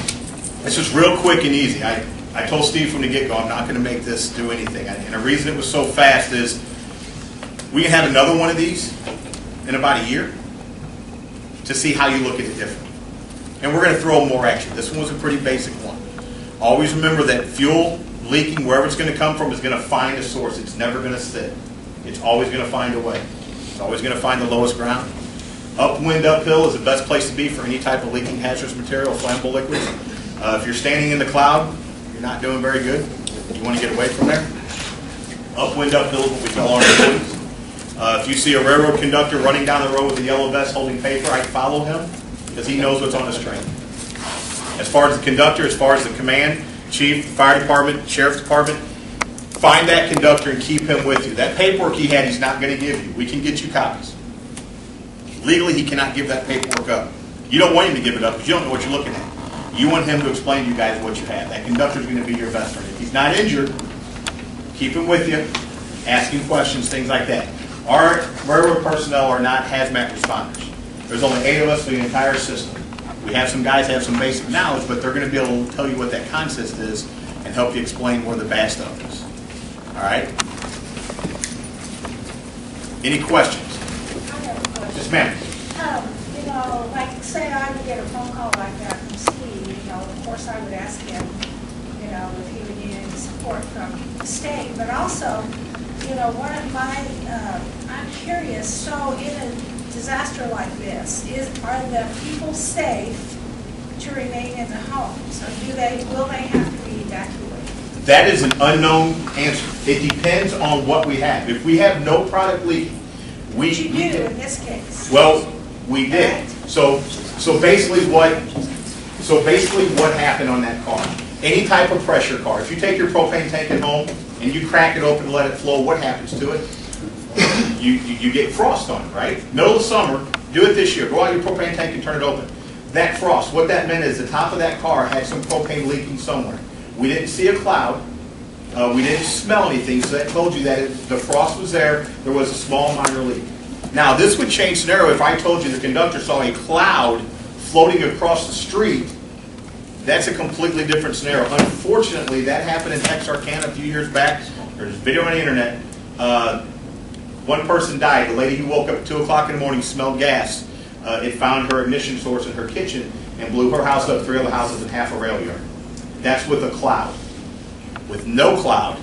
Speaker 2: this is real quick and easy. I told Steve from the get-go, I'm not going to make this do anything. And the reason it was so fast is we can have another one of these in about a year to see how you look at it differently. And we're going to throw more at you. This one was a pretty basic one. Always remember that fuel leaking, wherever it's going to come from, is going to find a source. It's never going to sit. It's always going to find a way. It's always going to find the lowest ground. Upwind, uphill is the best place to be for any type of leaking hazardous material, flammable liquid. If you're standing in the cloud, you're not doing very good. You want to get away from there. Upwind, uphill is what we tell our employees. If you see a railroad conductor running down the road with a yellow vest holding paper, I follow him because he knows what's on his train. As far as the conductor, as far as the command, chief, fire department, sheriff's department, find that conductor and keep him with you. That paperwork he had, he's not going to give you. We can get you copies. Legally, he cannot give that paperwork up. You don't want him to give it up because you don't know what you're looking at. You want him to explain to you guys what you have. That conductor is going to be your best friend. If he's not injured, keep him with you, asking questions, things like that. Our railroad personnel are not hazmat responders. There's only 8 of us for the entire system. We have some guys that have some basic knowledge, but they're going to be able to tell you what that concept is and help you explain where the bad stuff is. All right? Any questions?
Speaker 12: I have a question.
Speaker 2: Yes, ma'am.
Speaker 12: You know, like say I would get a phone call like that from Steve, you know, of course I would ask him, you know, if he would need any support from the state, but also, you know, one of my, I'm curious, so in a disaster like this, are the people safe to remain in the homes? Or will they have to be evacuated?
Speaker 2: That is an unknown answer. It depends on what we have. If we have no product leaking,
Speaker 12: What you do in this case?
Speaker 2: well, we did.
Speaker 12: Right.
Speaker 2: So basically what happened on that car? Any type of pressure car, if you take your propane tank at home and you crack it open and let it flow, what happens to it? You get frost on it, right? Middle of summer, do it this year. Go out your propane tank and turn it open. That frost, what that meant is the top of that car had some propane leaking somewhere. We didn't see a cloud. We didn't smell anything, so that told you that the frost was there. There was a small minor leak. Now, this would change scenario if I told you the conductor saw a cloud floating across the street. That's a completely different scenario. Unfortunately, that happened in Texarkana a few years back. There's a video on the internet. One person died. The lady who woke up at 2 o'clock in the morning smelled gas. It found her ignition source in her kitchen and blew her house up, 3 other houses, and half a rail yard. That's with a cloud. With no cloud,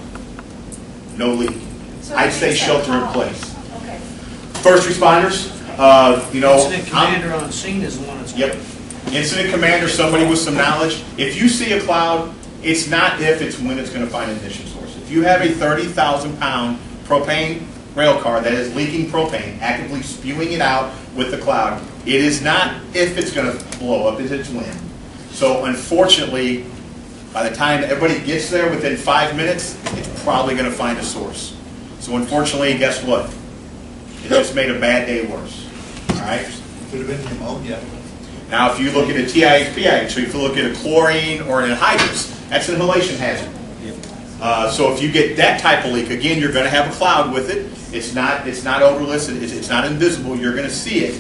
Speaker 2: no leak.
Speaker 12: So
Speaker 2: I'd say shelter in
Speaker 12: cloud.
Speaker 2: place.
Speaker 12: Okay.
Speaker 2: First responders,
Speaker 1: Incident commander on scene is the one that's.
Speaker 2: Yep. Incident commander, somebody with some knowledge. If you see a cloud, it's not if, it's when it's going to find an ignition source. If you have a 30,000-pound propane rail car that is leaking propane, actively spewing it out with the cloud, it is not if it's going to blow up, it's when. So unfortunately, by the time everybody gets there within 5 minutes, it's probably going to find a source. So unfortunately, guess what? It just made a bad day worse. All right?
Speaker 11: Could have been pneumonia.
Speaker 2: Now, if you look at a TIH, so if you look at a chlorine or an anhydrous, that's an inhalation hazard. So if you get that type of leak, again, you're going to have a cloud with it. It's not odorless. It's not invisible. You're going to see it.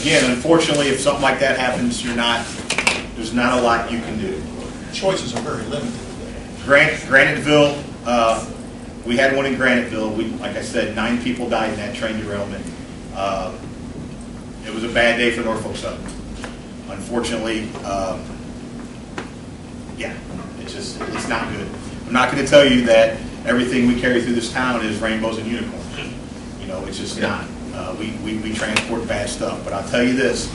Speaker 2: Again, unfortunately, if something like that happens, there's not a lot you can do.
Speaker 11: Choices are very limited.
Speaker 2: Graniteville, we had one in Graniteville. Like I said, 9 people died in that train derailment. It was a bad day for Norfolk Southern. Unfortunately, it's not good. I'm not going to tell you that everything we carry through this town is rainbows and unicorns. It's just not. We transport bad stuff. But I'll tell you this,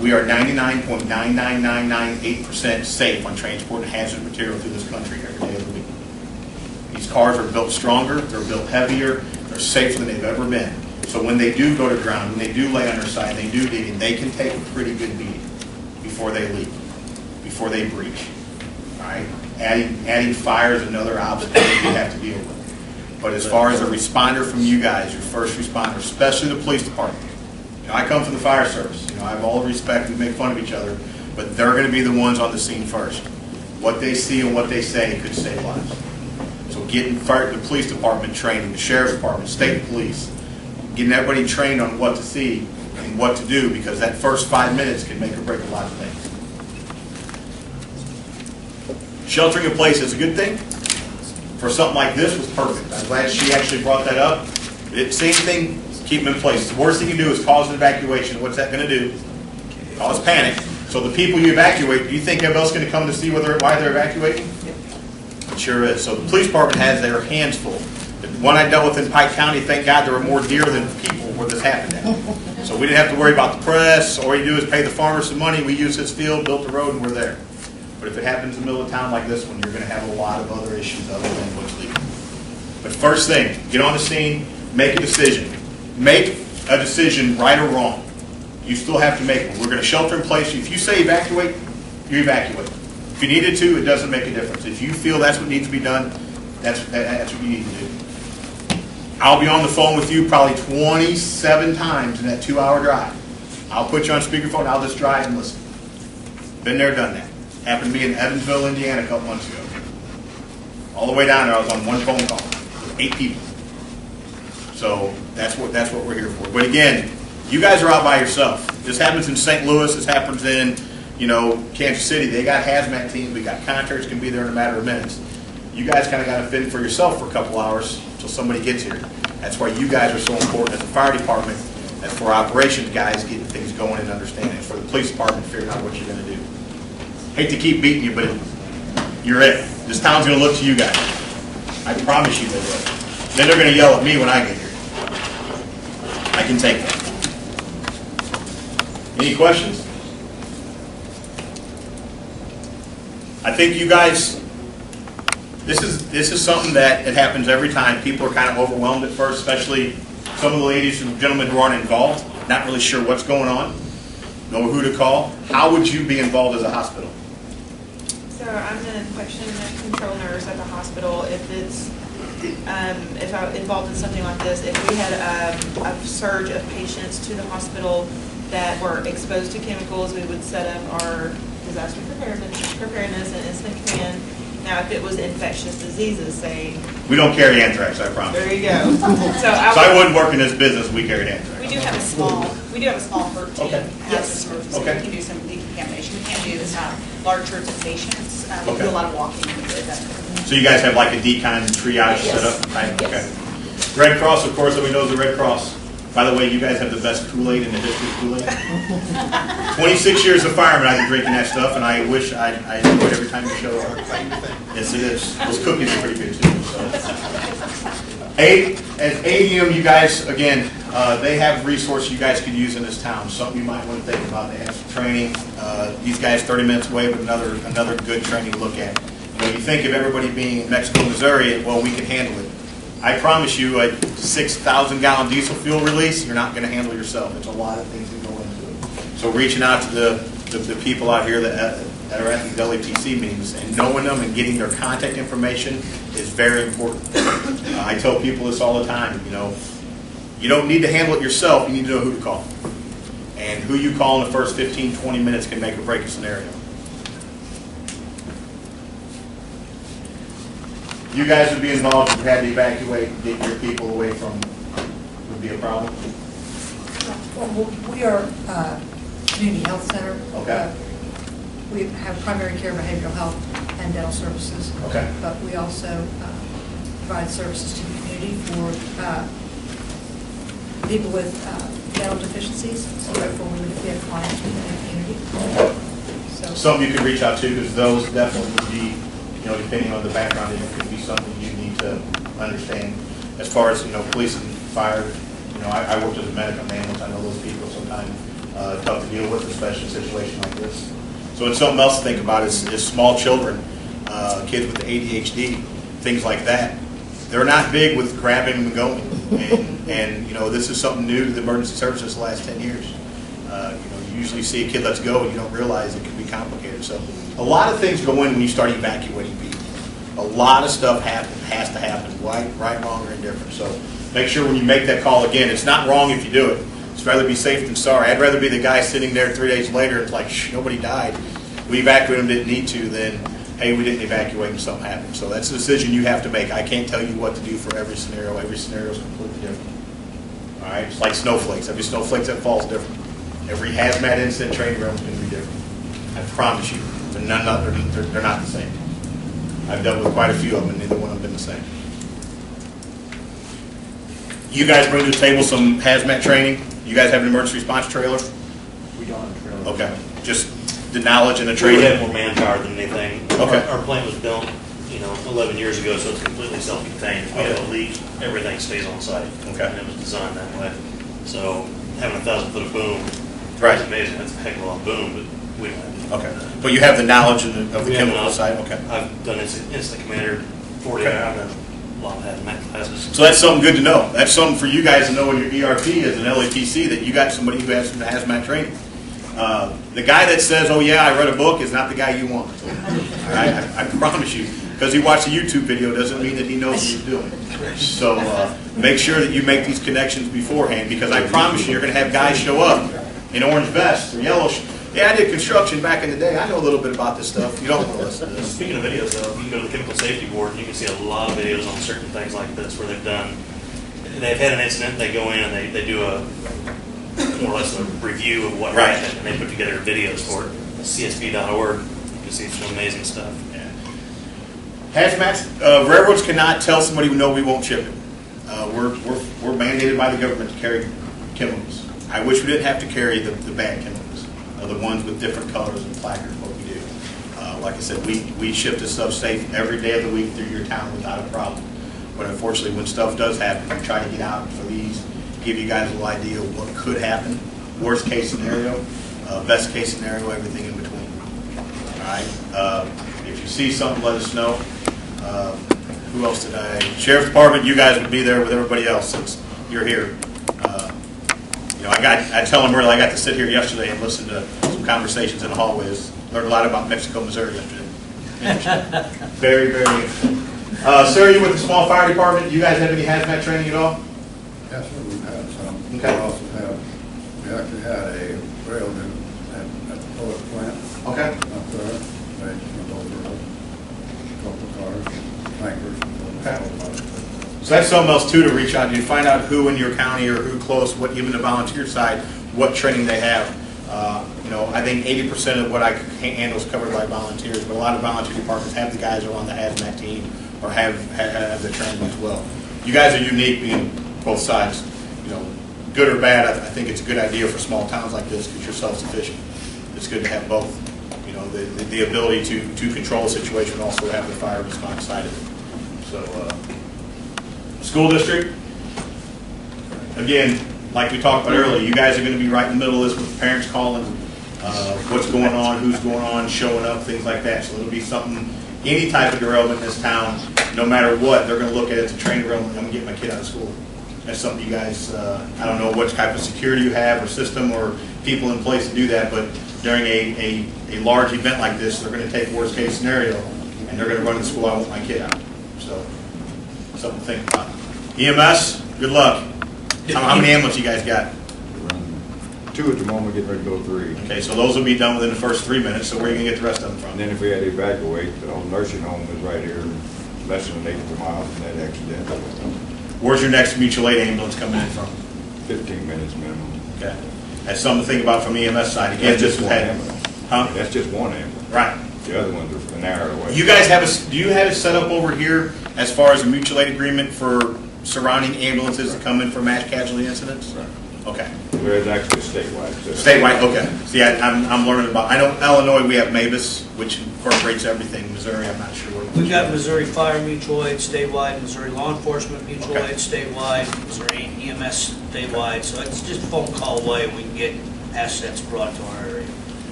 Speaker 2: we are 99.99998% safe on transporting hazardous material through this country every day of the week. These cars are built stronger, they're built heavier, they're safer than they've ever been. So when they do go to ground, when they do lay on their side, they do dig, and they can take a pretty good beating before they leak, before they breach. All right? Adding fire is another obstacle that you have to deal with. But as far as a responder from you guys, your first responder, especially the police department, I come from the fire service. I have all the respect, we make fun of each other, but they're going to be the ones on the scene first. What they see and what they say could save lives. So getting the police department training, the sheriff's department, state police, getting everybody trained on what to see and what to do, because that first 5 minutes can make or break a lot of things. Sheltering in place is a good thing. For something like this was perfect. I'm glad she actually brought that up. Same thing, keep them in place. The worst thing you do is cause an evacuation. What's that going to do? Cause panic. So the people you evacuate, do you think everybody else is going to come to see why they're evacuating? It sure is. So the police department has their hands full. The one I dealt with in Pike County, thank God there were more deer than people where this happened at. So we didn't have to worry about the press. All you do is pay the farmer some money. We use his field, built the road, and we're there. But if it happens in the middle of town like this one, you're going to have a lot of other issues other than what's legal. But first thing, get on the scene, make a decision. Make a decision, right or wrong. You still have to make one. We're going to shelter in place. If you say evacuate, you evacuate. If you needed to, it doesn't make a difference. If you feel that's what needs to be done, that's what you need to do. I'll be on the phone with you probably 27 times in that 2-hour drive. I'll put you on speakerphone, I'll just drive and listen. Been there, done that. Happened to me in Evansville, Indiana a couple months ago. All the way down there, I was on one phone call with 8 people. So that's what we're here for. But again, you guys are out by yourself. This happens in St. Louis. This happens in, Kansas City. They got hazmat teams. We got contractors can be there in a matter of minutes. You guys kind of got to fend for yourself for a couple hours until somebody gets here. That's why you guys are so important as a fire department, and for operations guys getting things going and understanding. For the police department figuring out what you're going to do. Hate to keep beating you, but you're it. This town's going to look to you guys. I promise you they will. Then they're going to yell at me when I get here. I can take that. Any questions? I think you guys, this is something that it happens every time. People are kind of overwhelmed at first, especially some of the ladies and gentlemen who aren't involved, not really sure what's going on, know who to call. How would you be involved as a hospital?
Speaker 13: So I'm an infection control nurse at the hospital. If I'm involved in something like this, if we had a surge of patients to the hospital that were exposed to chemicals, we would set up our disaster preparedness and instant command. Now, if it was infectious diseases, say...
Speaker 2: We don't carry anthrax, I promise.
Speaker 13: There you go.
Speaker 2: So I wouldn't work in this business if we carried anthrax.
Speaker 14: We do have a small HERT team.
Speaker 2: Okay.
Speaker 14: Yes. Emergency.
Speaker 2: Okay.
Speaker 14: We can do some decontamination. We can't do this large herds of patients. We
Speaker 2: Okay.
Speaker 14: do a lot of walking with that.
Speaker 2: So you guys have like a decon triage set up? Right? Okay. Red Cross, of course, everybody knows the Red Cross. By the way, you guys have the best Kool-Aid in the history of Kool-Aid. 26 years of fireman, I've been drinking that stuff, and I wish I enjoy it every time you show up. Yes, it is. Those cookies are pretty good, too. So. At ADM, you guys, again, they have resources you guys could use in this town. Something you might want to think about. They have some training. These guys 30 minutes away, but another good training to look at. You know, you think of everybody being in Mexico, Missouri, well, we can handle it. I promise you, a 6,000-gallon diesel fuel release, you're not going to handle yourself. It's a lot of things that go into it. So reaching out to the people out here that are at these LEPC meetings and knowing them and getting their contact information is very important. I tell people this all the time. You know, you don't need to handle it yourself. You need to know who to call. And who you call in the first 15, 20 minutes can make or break a scenario. You guys would be involved if you had to evacuate, get your people away from, would be a problem?
Speaker 8: Well, we are a community health center.
Speaker 2: Okay.
Speaker 8: We have primary care, behavioral health, and dental services.
Speaker 2: Okay.
Speaker 8: But we also provide services to the community for people with dental deficiencies. So therefore, we would get clients within the community. So
Speaker 2: Something you could reach out to, because those definitely would be, you know, depending on the background, it could be something you need to understand. As far as, you know, police and fire, you know, I worked as a medic on ambulance. I know those people sometimes tough to deal with, especially in a situation like this. So it's something else to think about is small children, kids with ADHD, things like that. They're not big with grabbing and going. And you know, this is something new to the emergency services the last 10 years. You know, you usually see a kid let's go and you don't realize it can be complicated. So a lot of things go in when you start evacuating people. A lot of stuff has to happen, right, wrong, or indifferent. So make sure when you make that call, again, it's not wrong if you do it. It's rather be safe than sorry. I'd rather be the guy sitting there 3 days later, it's like, shh, nobody died. We evacuated them, didn't need to, then, hey, we didn't evacuate and something happened. So that's a decision you have to make. I can't tell you what to do for every scenario. Every scenario is completely different. All right, it's like snowflakes. Every snowflake that falls is different. Every hazmat incident training room is going to be different. I promise you, they're not the same. I've dealt with quite a few of them, and neither one of them have been the same. You guys bring to the table some hazmat training. You guys have an emergency response trailer?
Speaker 4: We don't have a trailer.
Speaker 2: Okay, just the knowledge and the
Speaker 4: We
Speaker 2: training.
Speaker 4: have more manpower than anything.
Speaker 2: Okay.
Speaker 4: Our plant was built, 11 years ago, so it's completely self-contained. If we have a leak, everything stays on site.
Speaker 2: Okay.
Speaker 4: And it was designed that way. So having a 1,000-foot of boom
Speaker 2: Right.
Speaker 4: is amazing. That's a heck of a lot of boom, but we don't have
Speaker 2: Okay, but you have the knowledge of the
Speaker 4: We have
Speaker 2: chemical
Speaker 4: not.
Speaker 2: side. Okay.
Speaker 4: I've done instant commander 40
Speaker 2: Okay.
Speaker 4: I've done a lot of hazmat classes.
Speaker 2: So that's something good to know. That's something for you guys to know in your ERP as an LEPC that you got somebody who has some hazmat training. The guy that says, "Oh yeah, I read a book," is not the guy you want. All right, I promise you. Because he watched a YouTube video doesn't mean that he knows what he's doing. So make sure that you make these connections beforehand, because I promise you, you're going to have guys show up in orange vests or yellow. Yeah, I did construction back in the day. I know a little bit about this stuff. You don't want to listen to this.
Speaker 4: Speaking of videos, though, you can go to the Chemical Safety Board and you can see a lot of videos on certain things like this where they've had an incident, they go in and they do a more or less a review of what
Speaker 2: Right.
Speaker 4: happened, and they put together videos for it. CSB.org, you can see some amazing stuff.
Speaker 2: Hazmat, railroads cannot tell somebody no, we won't ship it. We're mandated by the government to carry chemicals. I wish we didn't have to carry the bad chemicals, the ones with different colors and placards, what we do. Like I said, we ship this stuff safe every day of the week through your town without a problem. But unfortunately, when stuff does happen, we try to get out for these, give you guys a little idea of what could happen, worst case scenario. best case scenario, everything in between. All right. If you see something, let us know. Who else did I? Sheriff's Department, you guys would be there with everybody else since you're here. You know, I tell them really, I got to sit here yesterday and listen to some conversations in the hallways. Learned a lot about Mexico, Missouri yesterday. Interesting. Very, very interesting. Sir, you with the small fire department, you guys have any hazmat training at all?
Speaker 5: Yes, sir, we've had some.
Speaker 2: Okay.
Speaker 5: We actually had a railman at the poet plant.
Speaker 2: Okay.
Speaker 5: Up there, they went over a couple of cars, tankers.
Speaker 2: Okay. So that's something else too to reach out to find out who in your county or who close, what even the volunteer side, what training they have. You know, I think 80% of what I handle is covered by volunteers, but a lot of volunteer departments have the guys who are on the hazmat team or have the training as well. You guys are unique being both sides. You know, good or bad, I think it's a good idea for small towns like this because you're self-sufficient. It's good to have both. You know, the ability to control a situation and also have the fire response side of it. So, school district, again, like we talked about earlier, you guys are going to be right in the middle of this with parents calling, what's going on, who's going on, showing up, things like that. So it'll be something, any type of derailment in this town, no matter what, they're going to look at it as a train derailment. I'm going to get my kid out of school. That's something you guys, I don't know what type of security you have or system or people in place to do that, but during a large event like this, they're going to take worst case scenario and they're going to run to the school, I want my kid out. So something to think about. EMS, good luck. How many ambulances you guys got?
Speaker 5: 2 at the moment, getting ready to go 3.
Speaker 2: Okay, so those will be done within the first 3 minutes, so where are you going to get the rest of them from?
Speaker 5: And then if we had to evacuate, the old nursing home is right here, less than 8 miles from that accident.
Speaker 2: Where's your next mutual aid ambulance coming in from?
Speaker 5: 15 minutes minimum.
Speaker 2: Okay. That's something to think about from EMS side. Again,
Speaker 5: That's just one
Speaker 2: had,
Speaker 5: ambulance.
Speaker 2: huh?
Speaker 5: That's just one ambulance.
Speaker 2: Right.
Speaker 5: The other ones are an hour away.
Speaker 2: You guys do you have it set up over here as far as a mutual aid agreement for surrounding ambulances that come in for mass casualty incidents?
Speaker 5: Right.
Speaker 2: Okay.
Speaker 5: There is actually a statewide system.
Speaker 2: Statewide, okay. See, I'm learning about, I know Illinois we have MABUS, which incorporates everything. Missouri, I'm not sure.
Speaker 1: We've got Missouri Fire Mutual Aid statewide, Missouri Law Enforcement Mutual Aid statewide, Missouri EMS statewide, so it's just a phone call away, we can get assets brought to our area.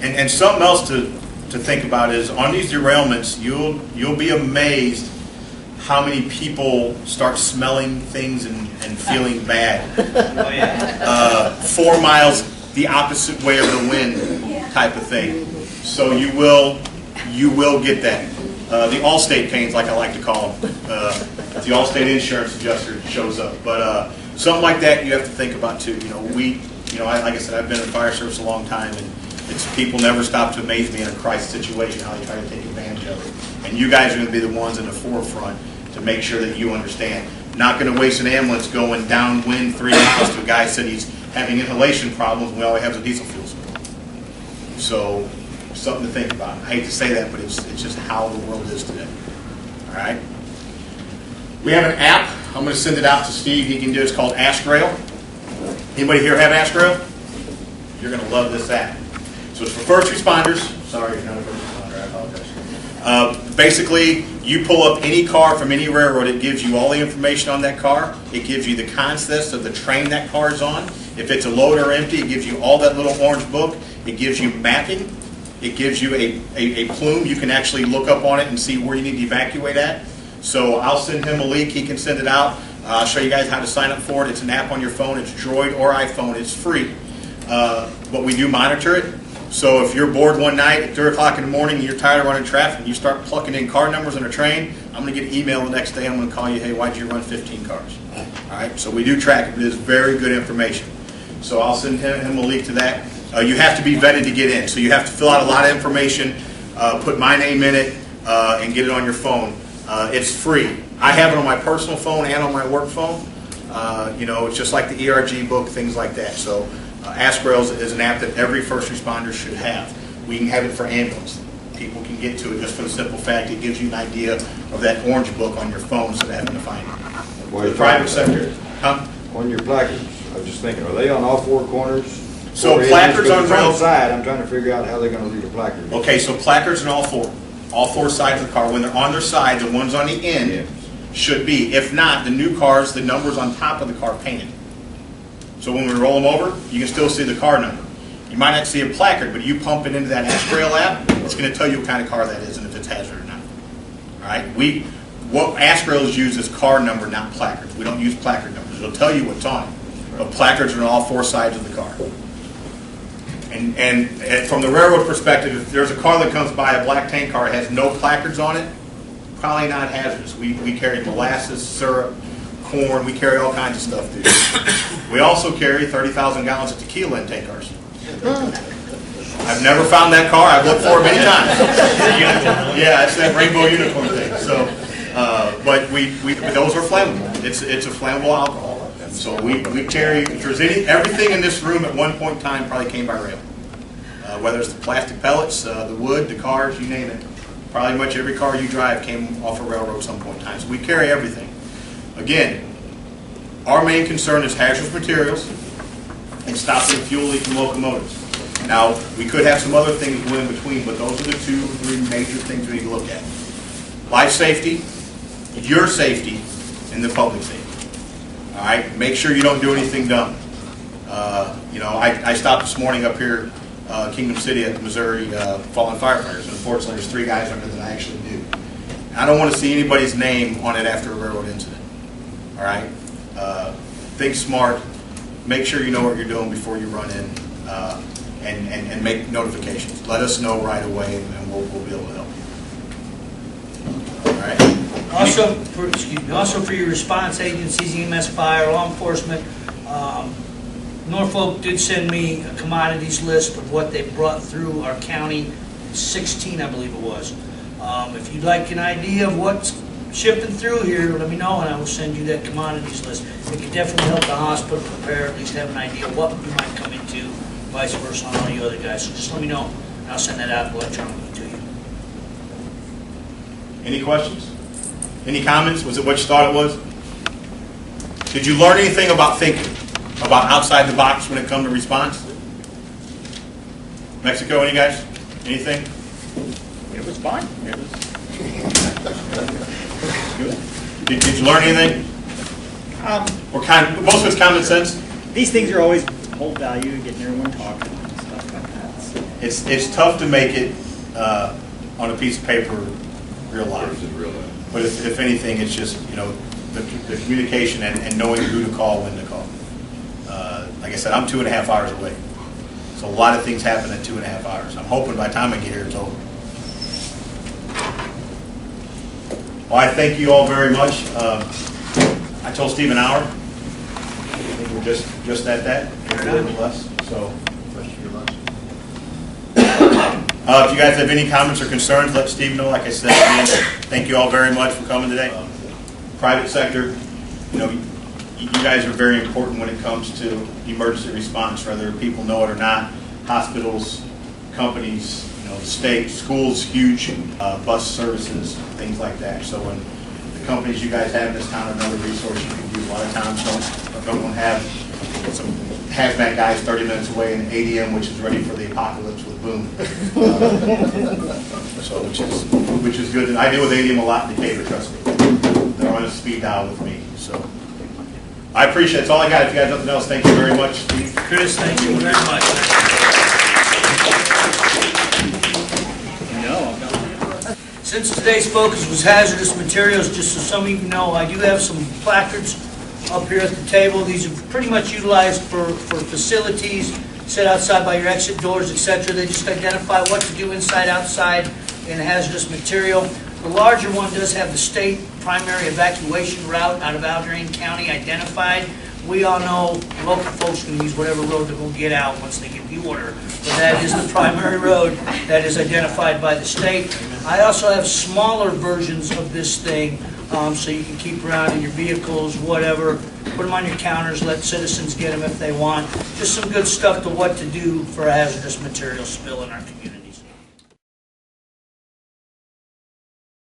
Speaker 2: And something else to think about is on these derailments, you'll be amazed how many people start smelling things and feeling bad.
Speaker 1: Oh, yeah.
Speaker 2: 4 miles the opposite way of the wind type of thing. So you will get that. The Allstate pains, like I like to call them. The Allstate insurance adjuster shows up. But something like that you have to think about too. Like I said, I've been in fire service a long time, and people never stop to amaze me in a crisis situation how they try to take advantage of it. And you guys are going to be the ones in the forefront to make sure that you understand. Not going to waste an ambulance going downwind 3 miles to a guy said he's having inhalation problems when we always have a diesel fuel spill. So something to think about. I hate to say that, but it's just how the world is today. All right. We have an app. I'm going to send it out to Steve. He can do it. It's called Ask Rail. Anybody here have Ask Rail? You're going to love this app. So it's for first responders. Sorry, you're not a first responder. I apologize. Basically, you pull up any car from any railroad. It gives you all the information on that car. It gives you the context of the train that car is on. If it's a load or empty, it gives you all that little orange book. It gives you mapping. It gives you a plume. You can actually look up on it and see where you need to evacuate at. So I'll send him a link. He can send it out. I'll show you guys how to sign up for it. It's an app on your phone. It's Droid or iPhone. It's free. But we do monitor it. So if you're bored one night at 3 o'clock in the morning and you're tired of running traffic and you start plucking in car numbers on a train, I'm going to get an email the next day. I'm going to call you, hey, why'd you run 15 cars? All right, so we do track it. It is very good information. So I'll send him a link to that. You have to be vetted to get in. So you have to fill out a lot of information, put my name in it, and get it on your phone. It's free. I have it on my personal phone and on my work phone. It's just like the ERG book, things like that. So Ask Rails is an app that every first responder should have. We can have it for ambulance. People can get to it just for the simple fact it gives you an idea of that orange book on your phone instead of having to find it.
Speaker 5: Well,
Speaker 2: the private sector. Huh?
Speaker 5: On your placards, I was just thinking, are they on all 4 corners?
Speaker 2: So placards on
Speaker 5: rails. Side, I'm trying to figure out how they're going to read a placard.
Speaker 2: Okay, so placards on all 4 sides of the car. When they're on their side, the ones on the end should be. If not, the new cars, the numbers on top of the car painted. So when we roll them over, you can still see the car number. You might not see a placard, but you pump it into that AskRail app, it's going to tell you what kind of car that is and if it's hazard or not. All right? What AskRail is used is car number, not placards. We don't use placard numbers. It'll tell you what's on it. But placards are on all 4 sides of the car. And from the railroad perspective, if there's a car that comes by, a black tank car, has no placards on it, probably not hazardous. We carry molasses, syrup, corn. We carry all kinds of stuff through. We also carry 30,000 gallons of tequila in tank cars. I've never found that car. I've looked for it many times. Yeah, it's that rainbow unicorn thing. So, but those are flammable. It's a flammable alcohol. So we carry. If there's everything in this room at one point in time probably came by rail. Whether it's the plastic pellets, the wood, the cars, you name it. Probably much every car you drive came off a railroad at some point in time. So we carry everything. Again, our main concern is hazardous materials and stopping fuel leak from locomotives. Now, we could have some other things go in between, but those are the 2 or 3 major things we need to look at. Life safety, your safety, and the public safety. All right? Make sure you don't do anything dumb. I stopped this morning up here, Kingdom City at the Missouri Fallen Firefighters, and unfortunately there's 3 guys under that I actually knew. I don't want to see anybody's name on it after a railroad incident. All right? Think smart. Make sure you know what you're doing before you run in, and make notifications. Let us know right away, and we'll be able to help you. All right?
Speaker 1: Also for your response agencies, EMS, fire, law enforcement, Norfolk did send me a commodities list of what they brought through our county, 16 I believe it was. If you'd like an idea of what's shipping through here, let me know and I will send you that commodities list. It can definitely help the hospital prepare, at least have an idea of what you might come into, vice versa on all you other guys. So just let me know and I'll send that out electronically to you.
Speaker 2: Any questions? Any comments? Was it what you thought it was? Did you learn anything about thinking? About outside the box when it comes to response? Mexico, any guys? Anything?
Speaker 3: It was fine. It was
Speaker 2: good. Did you learn anything? Most of it's common sense?
Speaker 3: These things are always hold value, getting everyone talking and stuff like that. So.
Speaker 2: It's tough to make it on a piece of paper real life. But if anything, it's just the communication and knowing who to call, when to call. Like I said, I'm 2.5 hours away. So a lot of things happen in 2.5 hours. I'm hoping by the time I get here, it's over. Well, I thank you all very much. I told Steve an hour. I think we're just at that. A little less. So. If you guys have any comments or concerns, let Steve know. Like I said, thank you all very much for coming today. Private sector, you guys are very important when it comes to emergency response, whether people know it or not. Hospitals, companies, the state, schools, huge bus services, things like that. So when the companies you guys have in this town are another resource you can use. A lot of times don't have some hazmat guys 30 minutes away in an ADM, which is ready for the apocalypse with boom. So which is good. And I deal with ADM a lot in Decatur, trust me. They're on a speed dial with me. So I appreciate it. That's all I got. If you guys have nothing else, thank you very much, Steve.
Speaker 1: Chris, thank you very much. Since today's focus was hazardous materials, just so some of you know, I do have some placards up here at the table. These are pretty much utilized for facilities, set outside by your exit doors, etc. They just identify what to do inside, outside in hazardous material. The larger one does have the state primary evacuation route out of Aldrain County identified. We all know local folks can use whatever road they're going to get out once they get the order. But that is the primary road that is identified by the state. I also have smaller versions of this thing so you can keep around in your vehicles, whatever. Put them on your counters, let citizens get them if they want. Just some good stuff to what to do for a hazardous material spill in our community.